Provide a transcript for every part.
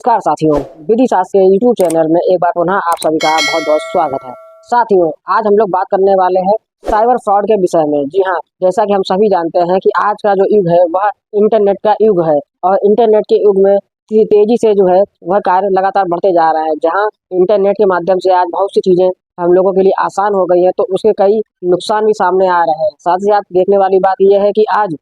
नमस्कार साथियों, विधि शास्त्र के यूट्यूब चैनल में एक बार पुनः आप सभी का बहुत बहुत स्वागत है। साथियों, आज हम लोग बात करने वाले हैं साइबर फ्रॉड के विषय में। जी हाँ, जैसा कि हम सभी जानते हैं कि आज का जो युग है वह इंटरनेट का युग है और इंटरनेट के युग में तेजी से जो है वह कार्य लगातार बढ़ते जा रहा है। जहाँ इंटरनेट के माध्यम से आज बहुत सी चीजें हम लोगों के लिए आसान हो गई है, तो उसके कई नुकसान भी सामने आ रहे हैं। साथ ही साथ देखने वाली बात यह है कि आज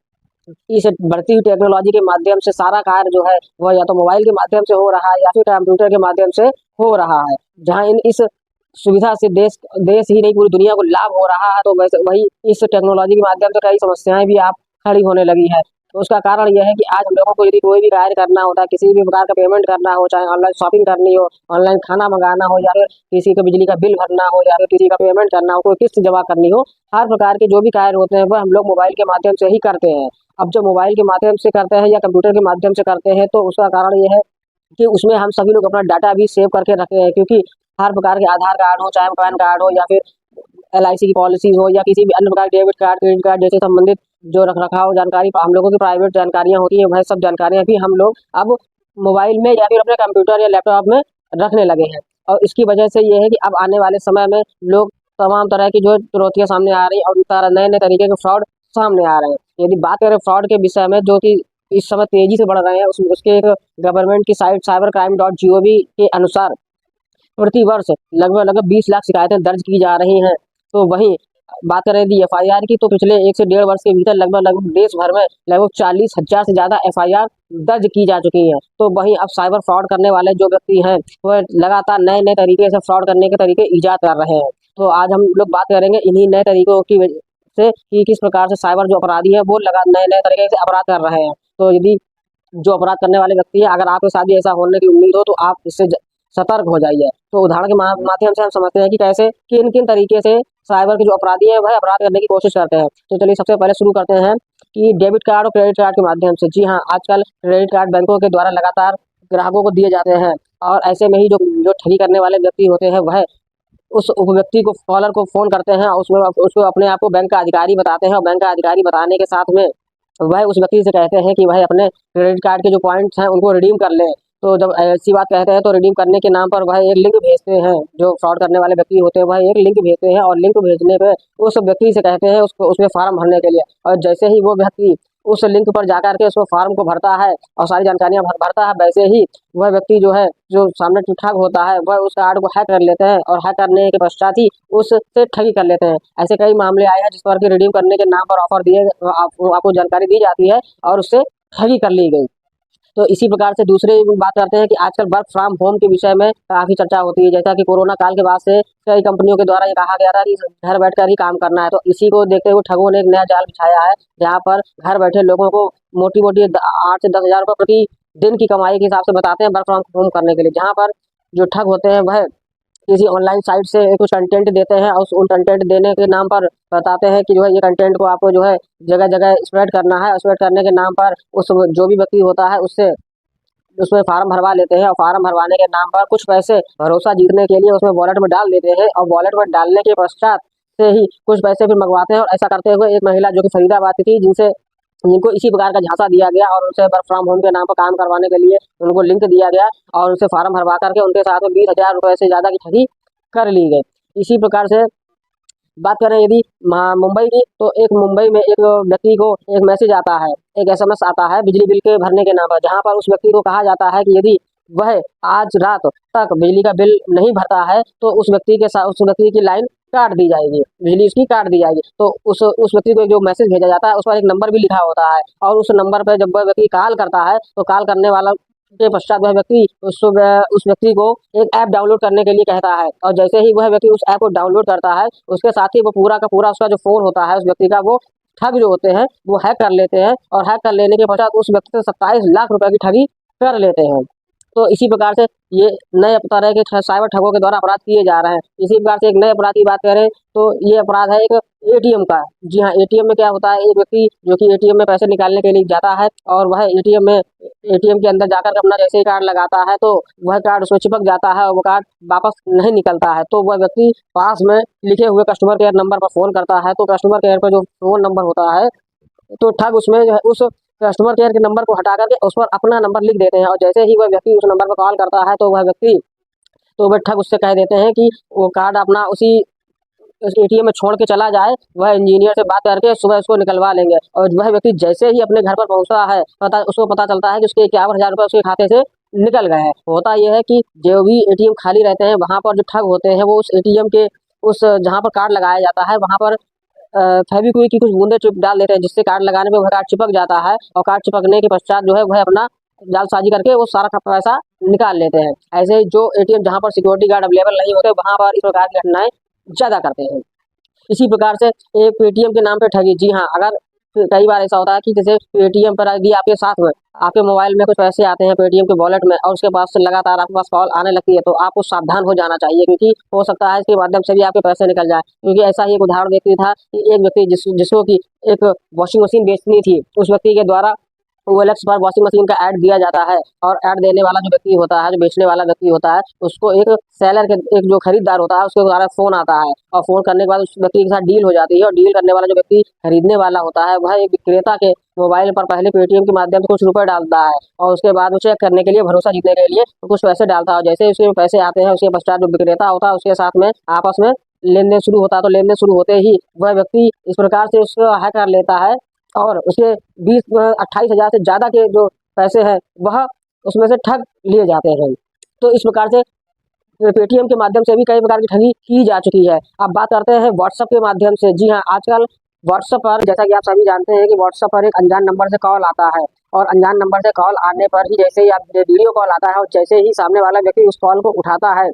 इस बढ़ती हुई टेक्नोलॉजी के माध्यम से सारा कार्य जो है वह या तो मोबाइल के माध्यम से हो रहा है या फिर कंप्यूटर के माध्यम से हो रहा है। जहां इस सुविधा से देश देश ही नहीं पूरी दुनिया को लाभ हो रहा है, तो वैसे वही इस टेक्नोलॉजी के माध्यम से कई समस्याएं भी आप खड़ी होने लगी है। तो उसका कारण यह है कि आज हम लोगों को यदि कोई भी कार्य करना होता है, किसी भी प्रकार का पेमेंट करना हो, चाहे ऑनलाइन शॉपिंग करनी हो, ऑनलाइन खाना मंगाना हो, या फिर किसी का बिजली का बिल भरना हो, या फिर किसी का पेमेंट करना हो, कोई किस्त जमा करनी हो, हर प्रकार के जो भी कार्य होते हैं वह हम लोग मोबाइल के माध्यम से ही करते हैं। अब जो मोबाइल के माध्यम से करते हैं या कंप्यूटर के माध्यम से करते हैं, तो उसका कारण ये है कि उसमें हम सभी लोग अपना डाटा भी सेव करके रखते हैं, क्योंकि हर प्रकार के आधार कार्ड हो, चाहे पैन कार्ड हो, या फिर एलआईसी की पॉलिसी हो, या किसी भी अन्य प्रकार डेबिट कार्ड, क्रेडिट कार्ड जैसे संबंधित जो रख रखाव जानकारी हम लोगों की प्राइवेट जानकारियां होती है, वह सब जानकारियां भी हम लोग अब मोबाइल में या फिर अपने कंप्यूटर या लैपटॉप में रखने लगे हैं। और इसकी वजह से ये है कि अब आने वाले समय में लोग तमाम तरह की जो चुनौतियां सामने आ रही हैं और नए नए तरीके के फ्रॉड सामने आ रहे हैं। यदि बात करें फ्रॉड के विषय में, जो कि इस समय तेजी से बढ़ रहे हैं, उसके एक गवर्नमेंट की साइट cybercrime.gov के अनुसार प्रति वर्ष लगभग लगभग 20 लाख शिकायतें दर्ज की जा रही हैं। तो वहीं बात करें यदि एफआईआर की, तो पिछले 1 से 1.5 वर्ष के भीतर लगभग लगभग देश भर में लगभग 40,000 से ज़्यादा एफआईआर दर्ज की जा चुकी हैं। तो वहीं अब साइबर फ्रॉड करने वाले जो व्यक्ति हैं वह लगातार नए नए तरीके से फ्रॉड करने के तरीके ईजाद कर रहे हैं। तो आज हम लोग बात करेंगे इन्हीं नए तरीकों की वजह से कि किस प्रकार से साइबर जो अपराधी है वो लगा नए नए तरीके से अपराध कर रहे हैं। तो यदि जो अपराध करने वाले व्यक्ति है, अगर आपके साथ भी ऐसा होने की उम्मीद हो तो आप इससे सतर्क हो जाइए। तो उदाहरण के माध्यम से हम समझते हैं कि कैसे किन किन तरीके से साइबर के जो अपराधी है वह अपराध करने की कोशिश करते हैं। तो चलिए सबसे पहले शुरू करते हैं कि डेबिट कार्ड और क्रेडिट कार्ड के माध्यम से। जी हाँ, आजकल क्रेडिट कार्ड बैंकों के द्वारा लगातार ग्राहकों को दिए जाते हैं, और ऐसे में ही जो जो ठगी करने वाले व्यक्ति होते हैं वह उस व्यक्ति को कॉलर को फोन करते हैं, उसमें उसको अपने आप को बैंक का अधिकारी बताते हैं, और बैंक का अधिकारी बताने के साथ में वह उस व्यक्ति से कहते हैं कि वह अपने क्रेडिट कार्ड के जो पॉइंट्स हैं उनको रिडीम कर लें। तो जब ऐसी बात कहते हैं तो रिडीम करने के नाम पर वह एक लिंक भेजते हैं। जो फ्रॉड करने वाले व्यक्ति होते हैं वह एक लिंक भेजते हैं, और लिंक भेजने पे उस व्यक्ति से कहते हैं उसको उसमें फॉर्म भरने के लिए। और जैसे ही वो व्यक्ति उस लिंक पर जाकर के उसको फॉर्म को भरता है और सारी जानकारियां भरता है, वैसे ही वह व्यक्ति जो है, जो सामने ठग होता है, वह उस कार्ड को हैक कर लेते हैं, और हैक करने के पश्चात ही उससे ठगी कर लेते हैं। ऐसे कई मामले आए हैं जिस पर कि रिडीम करने के नाम पर ऑफर दिए, आपको जानकारी दी जाती है और उससे ठगी कर ली गई। तो इसी प्रकार से दूसरे बात करते हैं कि आजकल वर्क फ्रॉम होम के विषय में काफ़ी चर्चा होती है। जैसा कि कोरोना काल के बाद से कई कंपनियों के द्वारा ये कहा गया था कि घर बैठकर ही काम करना है। तो इसी को देखते हुए ठगों ने एक नया जाल बिछाया है, जहाँ पर घर बैठे लोगों को मोटी मोटी 8 से 10 हज़ार रुपये प्रति दिन की कमाई के हिसाब से बताते हैं वर्क फ्रॉम होम करने के लिए। जहाँ पर जो ठग होते हैं वह किसी ऑनलाइन साइट से कुछ कंटेंट देते हैं, और उन कंटेंट देने के नाम पर बताते हैं कि जो है ये कंटेंट को आपको जो है जगह जगह स्प्रेड करना है। स्प्रेड करने के नाम पर उस जो भी व्यक्ति होता है उससे उसमें फार्म भरवा लेते हैं, और फार्म भरवाने के नाम पर कुछ पैसे भरोसा जीतने के लिए उसमें वॉलेट में डाल देते हैं, और वॉलेट में डालने के पश्चात से ही कुछ पैसे फिर मंगवाते हैं। और ऐसा करते हुए एक महिला जो कि फरीदाबाद की थी, जिनको इसी प्रकार का झांसा दिया गया और उनसे वर्क फ्रॉम होम के नाम पर काम करवाने के लिए उनको लिंक दिया गया, और उनसे फार्म भरवा करके उनके साथ में 20,000 रुपये से ज़्यादा की ठगी कर ली गई। इसी प्रकार से बात करें यदि मुंबई की, तो एक मुंबई में एक व्यक्ति को एक मैसेज आता है, एक एसएमएस आता है बिजली बिल के भरने के नाम पर, जहां पर उस व्यक्ति को कहा जाता है कि यदि वह आज रात तक बिजली का बिल नहीं भरता है तो उस व्यक्ति के साथ उस व्यक्ति की लाइन काट दी जाएगी, बिजली उसकी काट दी जाएगी। तो उस व्यक्ति को जो मैसेज भेजा जाता है उस पर एक नंबर भी लिखा होता है, और उस नंबर पर जब वह व्यक्ति कॉल करता है तो कॉल करने वाला के पश्चात वह व्यक्ति उस व्यक्ति को एक ऐप डाउनलोड करने के लिए कहता है, और जैसे ही वह व्यक्ति उस ऐप को डाउनलोड करता है उसके साथ ही वो पूरा का पूरा उसका जो फोन होता है उस व्यक्ति का, वो ठग जो होते हैं वो हैक कर लेते हैं, और हैक कर लेने के पश्चात उस व्यक्ति से 27 लाख रुपए की ठगी कर लेते हैं। तो इसी प्रकार से ये नए तरह के साइबर ठगों के द्वारा अपराध किए जा रहे हैं। इसी प्रकार से एक नए अपराध की बात करें तो ये अपराध है एक एटीएम का। जी हाँ, एटीएम में क्या होता है, एक व्यक्ति जो कि एटीएम में पैसे निकालने के लिए जाता है, और वह एटीएम के अंदर जाकर के अपना जैसे ही कार्ड लगाता है तो वह कार्ड उसमें चिपक जाता है, और वो कार्ड वापस नहीं निकलता है। तो वह व्यक्ति पास में लिखे हुए कस्टमर केयर नंबर पर फोन करता है। तो कस्टमर केयर पर जो फोन नंबर होता है, तो ठग उसमें जो है उस कस्टमर केयर के नंबर को हटा करके उस पर अपना नंबर लिख देते हैं और जैसे ही वह व्यक्ति उस नंबर पर कॉल करता है तो वह ठग उससे कह देते हैं कि वो कार्ड अपना उसी एटीएम में छोड़ के चला जाए, वह इंजीनियर से बात करके सुबह उसको निकलवा लेंगे। और वह व्यक्ति जैसे ही अपने घर पर पहुंचता है उसको पता चलता है कि उसके 51,000 रुपये उसके खाते से निकल गए हैं। होता यह है कि जो भी एटीएम खाली रहते हैं वहाँ पर जो ठग होते हैं वो उस एटीएम के उस जहाँ पर कार्ड लगाया जाता है वहाँ पर फेविक्विक की कुछ बूंदे डाल देते हैं, जिससे कार्ड लगाने पे वह कार्ड चिपक जाता है और कार्ड चिपकने के पश्चात जो है वह अपना जालसाजी करके वो सारा का पैसा निकाल लेते हैं। ऐसे ही जो एटीएम जहाँ पर सिक्योरिटी गार्ड अवेलेबल नहीं होते वहाँ पर इस प्रकार की घटनाएं ज़्यादा करते हैं। इसी प्रकार से एक पेटीएम के नाम पे ठगी, जी हाँ, अगर कई बार ऐसा होता है कि जैसे पेटीएम पर यदि आपके साथ में आपके मोबाइल में कुछ पैसे आते हैं पेटीएम के वॉलेट में और उसके पास से लगातार आपके पास कॉल आने लगती है तो आपको सावधान हो जाना चाहिए, क्योंकि हो सकता है इसके माध्यम से भी आपके पैसे निकल जाए। क्योंकि ऐसा ही एक उदाहरण व्यक्ति था कि एक व्यक्ति जिसको की एक वॉशिंग मशीन बेचनी थी, उस व्यक्ति के द्वारा OLX पर वॉशिंग मशीन का ऐड दिया जाता है और ऐड देने वाला जो व्यक्ति होता है, जो बेचने वाला व्यक्ति होता है, उसको एक सेलर के एक जो खरीदार होता है उसके द्वारा फोन आता है और फोन करने के बाद उस व्यक्ति के साथ डील हो जाती है और डील करने वाला जो व्यक्ति खरीदने वाला होता है वह एक विक्रेता के मोबाइल पर पहले पेटीएम के माध्यम से कुछ रुपए डालता है और उसके बाद वो चेक करने के लिए भरोसा जीतने के लिए कुछ पैसे डालता है। जैसे उसके पैसे आते हैं उसके पश्चात जो विक्रेता होता है उसके साथ में आपस में लेन देन शुरू होता है। तो लेन देन शुरू होते ही वह व्यक्ति इस प्रकार से उसको हैक कर लेता है और उसके 28,000 से ज़्यादा के जो पैसे हैं वह उसमें से ठग लिए जाते हैं। तो इस प्रकार से पेटीएम के माध्यम से भी कई प्रकार की ठगी की जा चुकी है। अब बात करते हैं व्हाट्सएप के माध्यम से। जी हाँ, आजकल व्हाट्सएप पर जैसा कि आप सभी जानते हैं कि व्हाट्सएप पर एक अनजान नंबर से कॉल आता है और अनजान नंबर से कॉल आने पर ही जैसे ही आप वीडियो कॉल आता है और जैसे ही सामने वाला व्यक्ति उस कॉल को उठाता है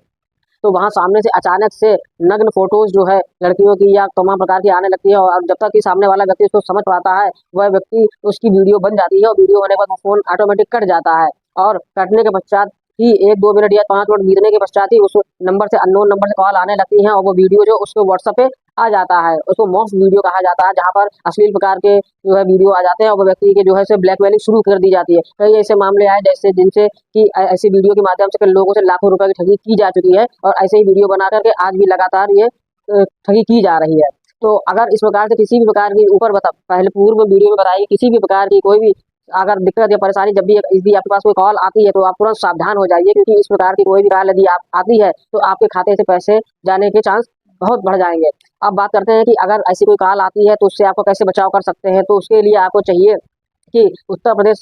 तो वहाँ सामने से अचानक से नग्न फोटोज जो है लड़कियों की या तमाम प्रकार की आने लगती है और जब तक कि सामने वाला व्यक्ति उसको समझ पाता है वह व्यक्ति उसकी वीडियो बन जाती है और वीडियो होने के बाद वो फोन ऑटोमेटिक कट जाता है और कटने के पश्चात ही 1-2 मिनट या 5 मिनट बीतने के पश्चात ही उस नंबर से अननोन नंबर से कॉल आने लगती है और वो वीडियो जो उसको व्हाट्सएप पे आ जाता है उसको मॉक्स वीडियो कहा जाता है, जहाँ पर अश्लील प्रकार के जो है वीडियो आ जाते हैं और वो व्यक्ति के जो है ब्लैकमेलिंग शुरू कर दी जाती है। कई ऐसे मामले आए जैसे जिनसे कि ऐसी वीडियो के माध्यम से लोगों से लाखों रुपए की ठगी की जा चुकी है और ऐसे ही वीडियो बना करके आज भी लगातार ये ठगी की जा रही है। तो अगर इस प्रकार से किसी भी प्रकार की पहले पूर्व वीडियो में बताई किसी भी प्रकार की कोई भी अगर दिक्कत या परेशानी जब भी यदि आपके पास कोई कॉल आती है तो आप तुरंत सावधान हो जाइए, क्योंकि इस प्रकार की कोई भी कॉल यदि आप आती है तो आपके खाते से पैसे जाने के चांस बहुत बढ़ जाएंगे। अब बात करते हैं कि अगर ऐसी कोई कॉल आती है तो उससे आपको कैसे बचाव कर सकते हैं। तो उसके लिए आपको चाहिए कि उत्तर प्रदेश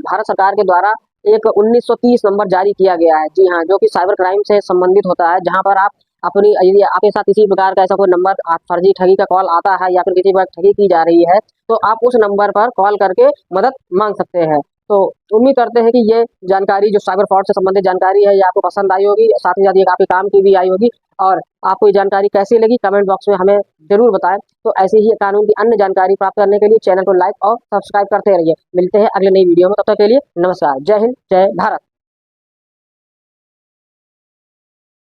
भारत सरकार के द्वारा एक 1930 नंबर जारी किया गया है, जी हाँ, जो कि साइबर क्राइम से संबंधित होता है, जहाँ पर आप अपनी यदि आपके साथ किसी प्रकार का ऐसा कोई नंबर फर्जी ठगी का कॉल आता है या फिर किसी प्रकार ठगी की जा रही है तो आप उस नंबर पर कॉल करके मदद मांग सकते हैं। तो उम्मीद करते हैं कि ये जानकारी जो साइबर फ्रॉड से संबंधित जानकारी है ये आपको पसंद आई होगी, साथ ही साथ ये काफ़ी काम की भी आई होगी। और आपको ये जानकारी कैसी लगी कमेंट बॉक्स में हमें जरूर बताएं। तो ऐसे ही कानून की अन्य जानकारी प्राप्त करने के लिए चैनल को लाइक और सब्सक्राइब करते रहिए। मिलते हैं अगले नई वीडियो में, तब तक के लिए नमस्कार। जय हिंद, जय भारत।